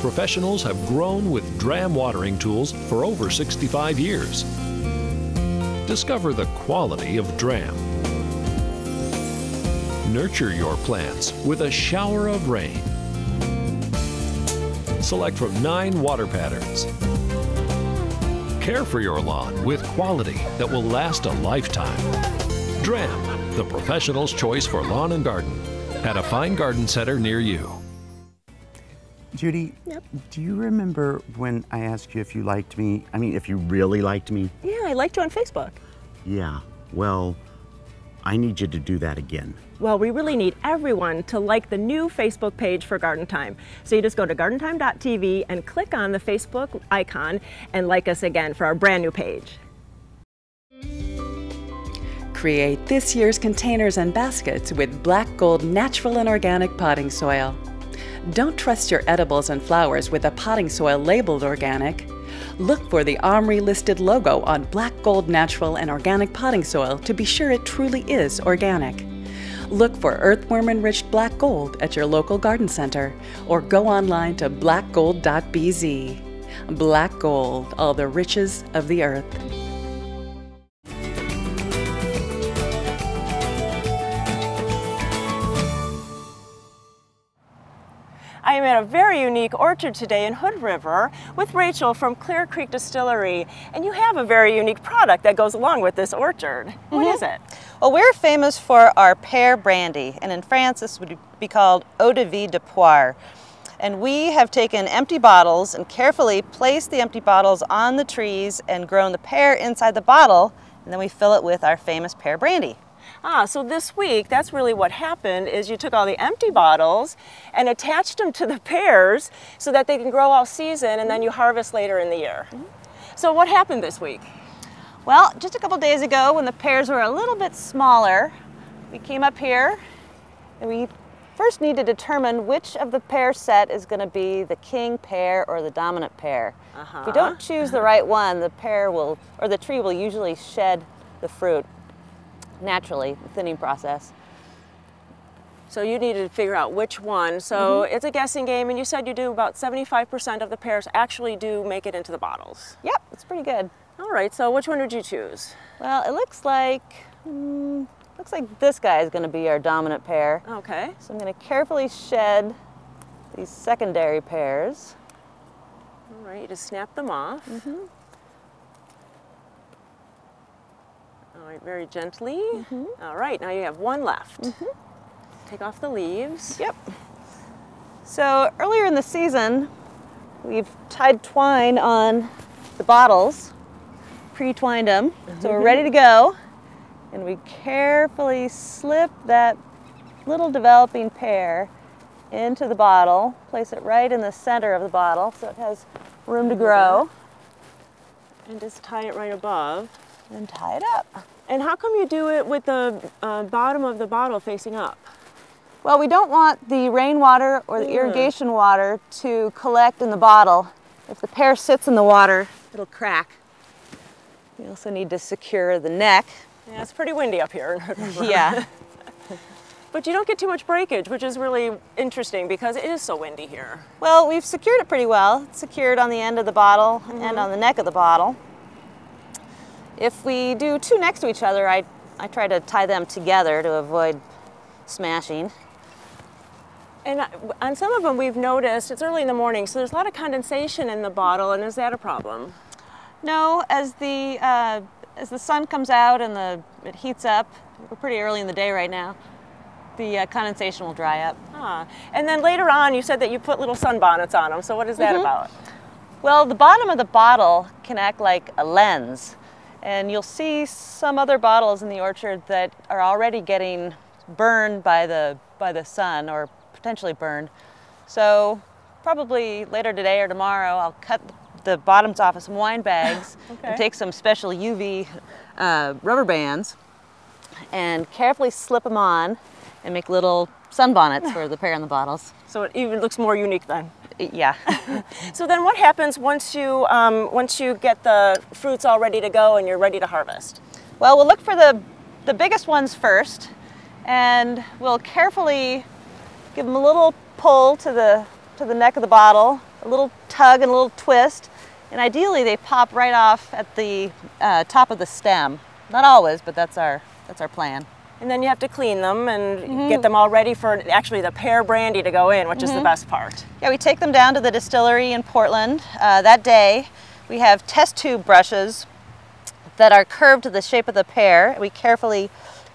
Professionals have grown with Dram watering tools for over 65 years. Discover the quality of Dram. Nurture your plants with a shower of rain. Select from 9 water patterns. Care for your lawn with quality that will last a lifetime. Dram, the professional's choice for lawn and garden, at a fine garden center near you. Judy, do you remember when I asked you if you liked me? I mean, if you really liked me? Yeah, I liked you on Facebook. Yeah, well, I need you to do that again. Well, we really need everyone to like the new Facebook page for Garden Time. So you just go to gardentime.tv and click on the Facebook icon and like us again for our brand new page. Create this year's containers and baskets with Black Gold natural and organic potting soil. Don't trust your edibles and flowers with a potting soil labeled organic. Look for the OMRI listed logo on Black Gold natural and organic potting soil to be sure it truly is organic. Look for earthworm-enriched black gold at your local garden center, or go online to blackgold.bz. Black Gold, all the riches of the earth. I am at a very unique orchard today in Hood River with Rachel from Clear Creek Distillery, and you have a very unique product that goes along with this orchard. What is it? Well, we're famous for our pear brandy, and in France this would be called eau de vie de poire. And we have taken empty bottles and carefully placed the empty bottles on the trees and grown the pear inside the bottle, and then we fill it with our famous pear brandy. So this week, that's really what happened, is you took all the empty bottles and attached them to the pears so that they can grow all season, and then you harvest later in the year. So what happened this week? Well, just a couple days ago, when the pears were a little bit smaller, we came up here and we first need to determine which of the pear set is going to be the king pear or the dominant pear. If we don't choose the right one, the pear will, or the tree will usually shed the fruit naturally, the thinning process. So you needed to figure out which one. So it's a guessing game, and you said you do about 75% of the pears actually do make it into the bottles. Yep, it's pretty good. All right, so which one did you choose? Well, it looks like this guy is going to be our dominant pear. Okay. So I'm going to carefully shed these secondary pears. All right, you just snap them off. All right, very gently. All right, now you have one left. Take off the leaves. Yep. So earlier in the season, we've tied twine on the bottles, pre-twined them, so we're ready to go. And we carefully slip that little developing pear into the bottle, place it right in the center of the bottle so it has room to grow. And just tie it right above. And tie it up. And how come you do it with the bottom of the bottle facing up? Well, we don't want the rainwater or the irrigation water to collect in the bottle. If the pear sits in the water, it'll crack. We also need to secure the neck. Yeah, it's pretty windy up here. Yeah. But you don't get too much breakage, which is really interesting because it is so windy here. Well, we've secured it pretty well. It's secured on the end of the bottle and on the neck of the bottle. If we do two next to each other, I try to tie them together to avoid smashing. And on some of them we've noticed, it's early in the morning, so there's a lot of condensation in the bottle, and is that a problem? No, as the sun comes out and it heats up, we're pretty early in the day right now, the condensation will dry up. Ah. And then later on you said that you put little sunbonnets on them, so what is that about? Well, the bottom of the bottle can act like a lens, and you'll see some other bottles in the orchard that are already getting burned by the sun, or potentially burned. So probably later today or tomorrow I'll cut the bottoms off of some wine bags and take some special UV rubber bands and carefully slip them on and make little sunbonnets for the pear in the bottles. So it even looks more unique then? Yeah. So then what happens once you get the fruits all ready to go and you're ready to harvest? Well, we'll look for the biggest ones first, and we'll carefully give them a little pull to the neck of the bottle, a little tug and a little twist, and ideally they pop right off at the top of the stem. Not always, but that's our plan. And then you have to clean them and get them all ready for actually the pear brandy to go in, which is the best part. Yeah, we take them down to the distillery in Portland that day. We have test tube brushes that are curved to the shape of the pear. We carefully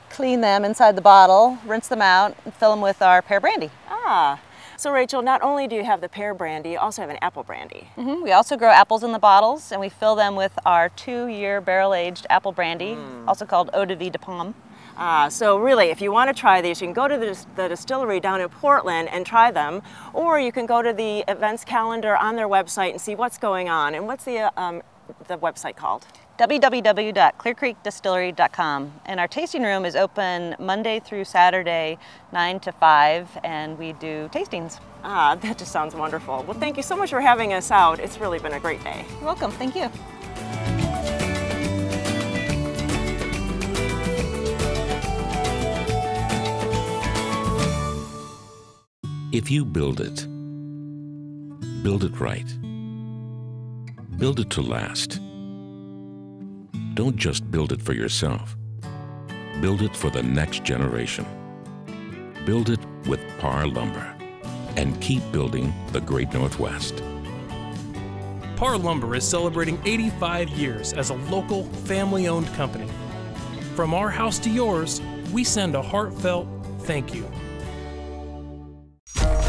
clean them inside the bottle, rinse them out, and fill them with our pear brandy. Ah, so Rachel, not only do you have the pear brandy, you also have an apple brandy. We also grow apples in the bottles, and we fill them with our 2-year barrel-aged apple brandy, also called eau de vie de pomme. So really, if you want to try these, you can go to the distillery down in Portland and try them, or you can go to the events calendar on their website and see what's going on. And what's the website called? www.clearcreekdistillery.com. And our tasting room is open Monday through Saturday, 9 to 5, and we do tastings. Ah, that just sounds wonderful. Well, thank you so much for having us out. It's really been a great day. You're welcome. Thank you. If you build it right. Build it to last. Don't just build it for yourself. Build it for the next generation. Build it with Parr Lumber. And keep building the Great Northwest. Parr Lumber is celebrating 85 years as a local, family-owned company. From our house to yours, we send a heartfelt thank you.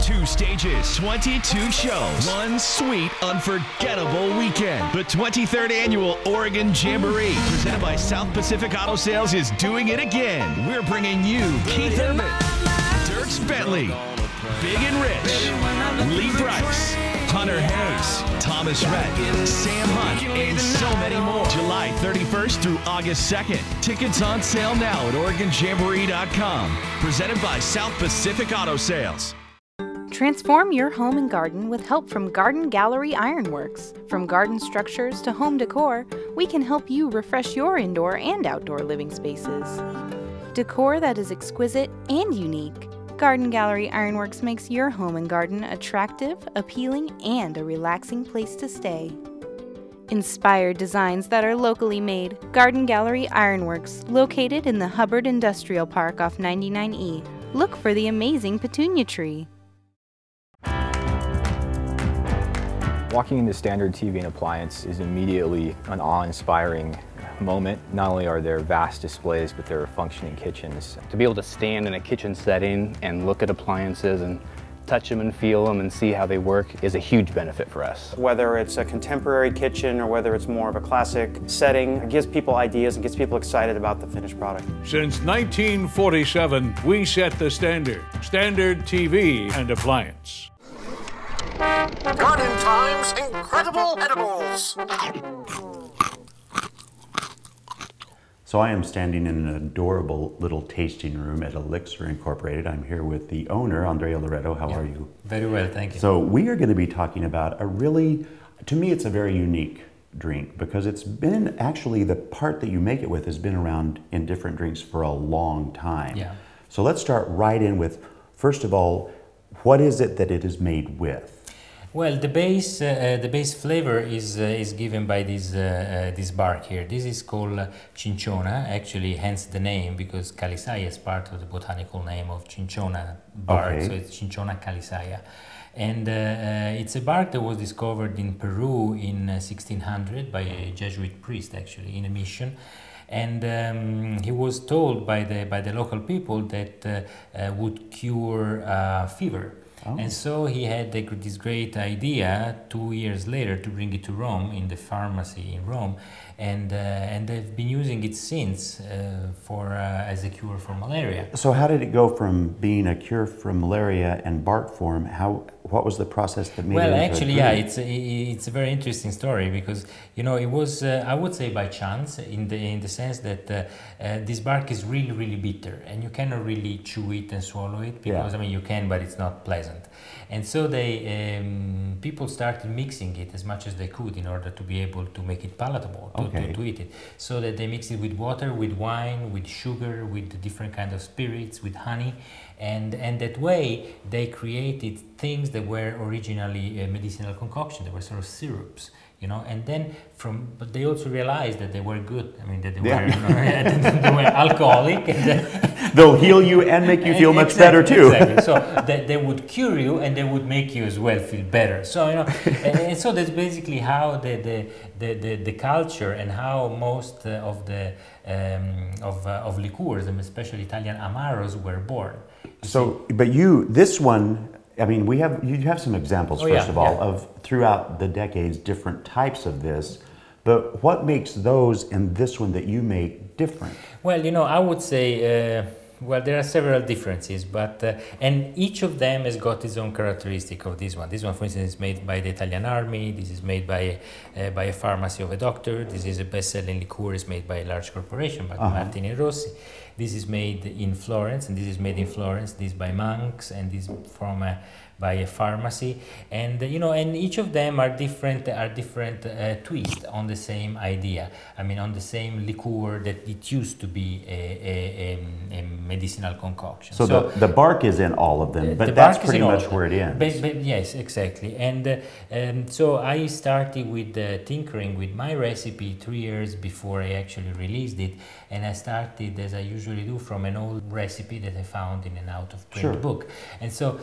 2 stages, 22 shows, one sweet, unforgettable weekend. The 23rd Annual Oregon Jamboree, presented by South Pacific Auto Sales, is doing it again. We're bringing you Keith Urban, Dierks Bentley, Big and Rich, Lee Bryce, Hunter Hayes, Thomas Rhett, Sam Hunt, and so many more. July 31st through August 2nd. Tickets on sale now at OregonJamboree.com. Presented by South Pacific Auto Sales. Transform your home and garden with help from Garden Gallery Ironworks. From garden structures to home decor, we can help you refresh your indoor and outdoor living spaces. Decor that is exquisite and unique. Garden Gallery Ironworks makes your home and garden attractive, appealing, and a relaxing place to stay. Inspired designs that are locally made. Garden Gallery Ironworks, located in the Hubbard Industrial Park off 99E. Look for the amazing petunia tree. Walking into Standard TV and Appliance is immediately an awe-inspiring moment. Not only are there vast displays, but there are functioning kitchens. To be able to stand in a kitchen setting and look at appliances and touch them and feel them and see how they work is a huge benefit for us. Whether it's a contemporary kitchen or whether it's more of a classic setting, it gives people ideas and gets people excited about the finished product. Since 1947, we set the standard. Standard TV and Appliance. Garden Time's Incredible Edibles. So I am standing in an adorable little tasting room at Elixir Incorporated. I'm here with the owner, Andrea Loreto. How are you? Very well, thank you. So we are going to be talking about a really, to me, it's a very unique drink because it's been actually the part that you make it with has been around in different drinks for a long time. Yeah. So let's start right in with, first of all, what is it that it is made with? Well, the base flavor is given by this bark here. This is called cinchona, actually, hence the name, because calisaya is part of the botanical name of cinchona bark, Okay. so it's cinchona calisaya. And it's a bark that was discovered in Peru in 1600 by a Jesuit priest, actually, in a mission. And he was told by the local people that would cure fever. Oh. And so he had this great idea 2 years later to bring it to Rome, in the pharmacy in Rome, and they've been using it since as a cure for malaria. So how did it go from being a cure for malaria and bark form? What was the process that made it into actually, a yeah, drink? it's a very interesting story because, you know, it was I would say by chance in the sense that this bark is really, really bitter and you cannot really chew it and swallow it because I mean you can, but it's not pleasant. And so people started mixing it as much as they could in order to be able to make it palatable to eat it. So that they mixed it with water, with wine, with sugar, with different kinds of spirits, with honey. And that way they created things that were originally medicinal concoction. They were sort of syrups, you know. And then but they also realized that they were good. I mean, that they were they were alcoholic. They'll heal you and make you feel much better too. Exactly. So they would cure you and they would make you as well feel better. So you know, and so that's basically how the culture and how most of the of liqueurs, and especially Italian amaros, were born. But this one, I mean, you have some examples, first of all, of throughout the decades, different types of this, but what makes those and this one that you make different? Well, you know, I would say, well, there are several differences, but, and each of them has got its own characteristic of this one. This one, for instance, is made by the Italian army, this is made by a pharmacy of a doctor, this is a best-selling liqueur, is made by a large corporation, by Martini Rossi. This is made in Florence, and this is made in Florence, this by monks, and this by a pharmacy, and you know, and each of them are different twists on the same idea. I mean, on the same liqueur that it used to be a medicinal concoction. So the bark is in all of them, but that's pretty much where it ends. Yes, exactly. And so I started with tinkering with my recipe 3 years before I actually released it, and I started, as I usually do, from an old recipe that I found in an out-of-print book. And so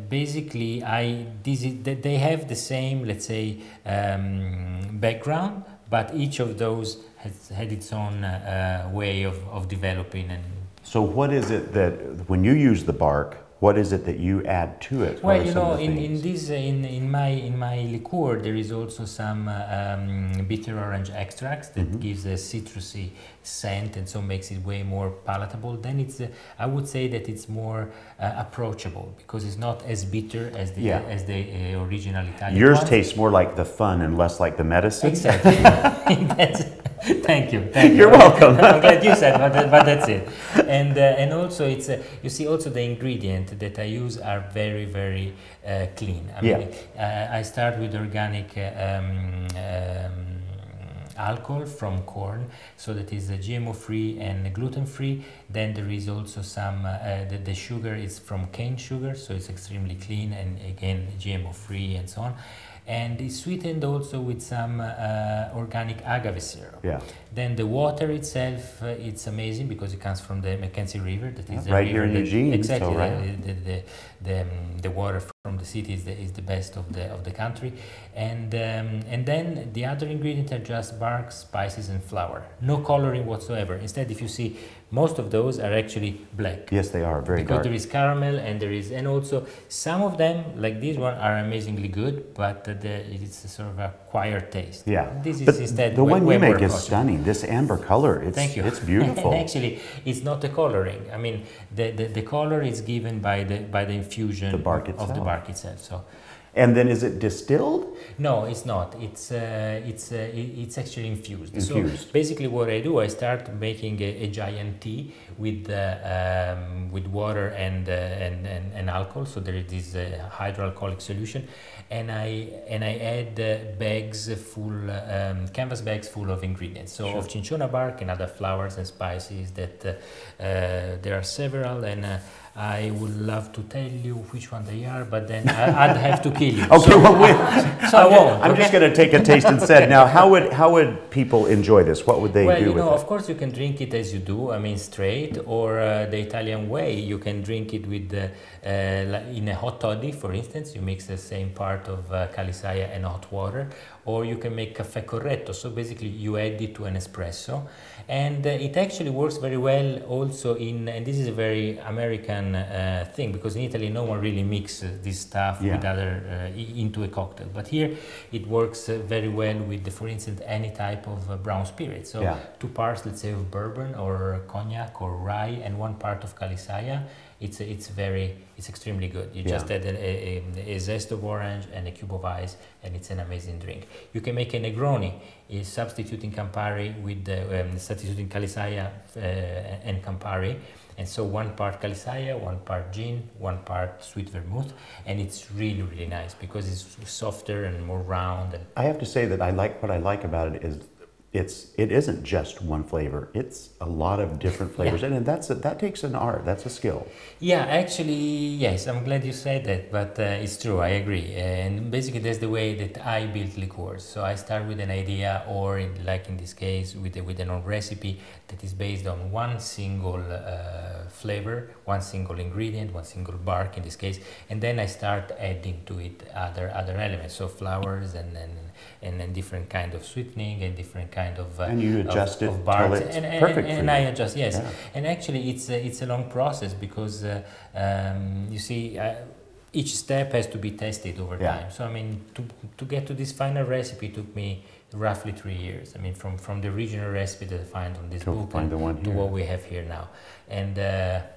basically, they have the same, let's say, background, but each of those has had its own way of developing. And so what is it that, when you use the bark, what is it that you add to it? Well, you know, in my liqueur there is also some bitter orange extracts that gives a citrusy scent and so makes it way more palatable. Then it's I would say that it's more approachable because it's not as bitter as the original Italian. Yours one. tastes more like the fun and less like the medicine. Exactly. Thank you. You're welcome. I'm glad you said, but that's it. And also it's you see also the ingredients that I use are very, very clean. I mean, I start with organic alcohol from corn, so that is GMO free and gluten free. Then there is also some the sugar is from cane sugar, so it's extremely clean and again GMO free and so on. And it's sweetened also with some organic agave syrup. Yeah. Then the water itself, it's amazing because it comes from the Mackenzie River. That is right here in Eugene. Exactly. So right. The water from the city is the best of the country. And then the other ingredients are just bark, spices, and flour. No coloring whatsoever. Instead, if you see, most of those are actually black. Yes, they are very because dark. There is caramel and also some of them, like this one, are amazingly good, but it's a sort of a acquired taste. Yeah. This is but instead the one you make is approachable. Stunning. This amber color, Thank you. It's beautiful. And actually, it's not the coloring. I mean, the color is given by the infusion the bark of the bark itself. So. And then is it distilled? No, it's not. It's actually infused. Infused. So basically, what I do, I start making a giant tea with water and alcohol. So there is this hydroalcoholic solution, and I add canvas bags full of ingredients. So of cinchona bark and other flowers and spices that there are several, and I would love to tell you which one they are, but then I'd have to kill you. Okay, so, well, so I won't. I'm just going to take a taste instead. Now, how would people enjoy this? What would they do with it? Well, of course, you can drink it as you do, I mean, straight, or the Italian way. You can drink it with in a hot toddy, for instance. You mix the same part of calisaya and hot water, or you can make caffè corretto. So basically, you add it to an espresso, and it actually works very well also and this is a very American thing, because in Italy no one really mixes this stuff with other into a cocktail, but here it works very well with, for instance, any type of brown spirit. So 2 parts, let's say, of bourbon or cognac or rye, and 1 part of calisaya. It's extremely good. You just add a zest of orange and a cube of ice, and it's an amazing drink. You can make a Negroni, is substituting Campari with substituting calisaya and Campari, and so 1 part calisaya, 1 part gin, 1 part sweet vermouth, and it's really, really nice because it's softer and more round. And I have to say that what I like about it is it isn't just one flavor. It's a lot of different flavors, and that takes an art. That's a skill. Yeah, actually, yes. I'm glad you said that, but it's true. I agree. And basically, that's the way that I build liqueurs. So I start with an idea, or like in this case, with an old recipe that is based on 1 single flavor, 1 single ingredient, 1 single bark in this case, and then I start adding to it other elements, so flowers and different kind of sweetening and different kind of and you adjust it till it's perfect and I adjust, yes. Yeah. And actually it's a long process, because you see, each step has to be tested over time. So I mean, to get to this final recipe took me roughly 3 years. I mean, from the original recipe that I find on this book to what we have here now. And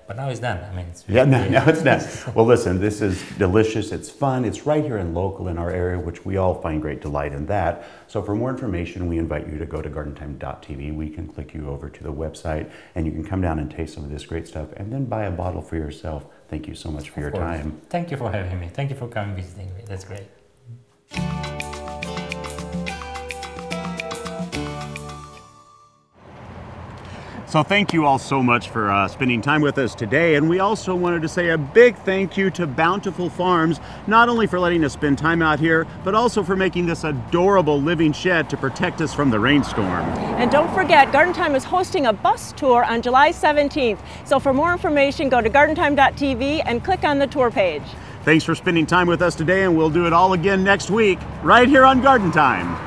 but now it's done. I mean, it's now it's done. Well, listen, this is delicious. It's fun. It's right here in local in our area, which we all find great delight in that. So for more information, we invite you to go to gardentime.tv. We can click you over to the website, and you can come down and taste some of this great stuff, and then buy a bottle for yourself. Thank you so much for your time. Thank you for having me. Thank you for coming visiting me. That's great. So thank you all so much for spending time with us today, and we also wanted to say a big thank you to Bountiful Farms, not only for letting us spend time out here, but also for making this adorable living shed to protect us from the rainstorm. And don't forget, Garden Time is hosting a bus tour on July 17th. So for more information, go to gardentime.tv and click on the tour page. Thanks for spending time with us today, and we'll do it all again next week, right here on Garden Time.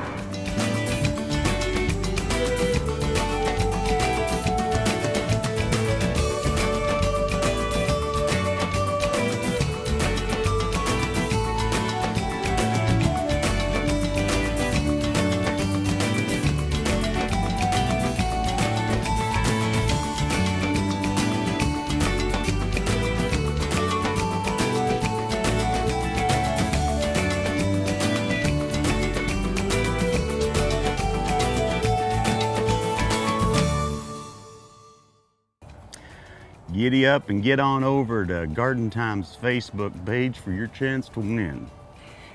Giddy up and get on over to Garden Time's Facebook page for your chance to win.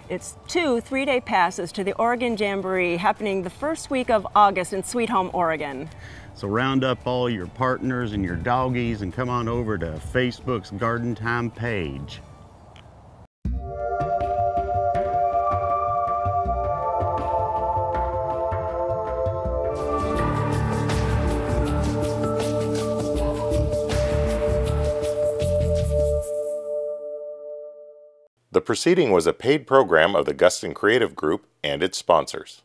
It's 2 3-day passes to the Oregon Jamboree happening the first week of August in Sweet Home, Oregon. So round up all your partners and your doggies and come on over to Facebook's Garden Time page. The proceeding was a paid program of the Guston Creative Group and its sponsors.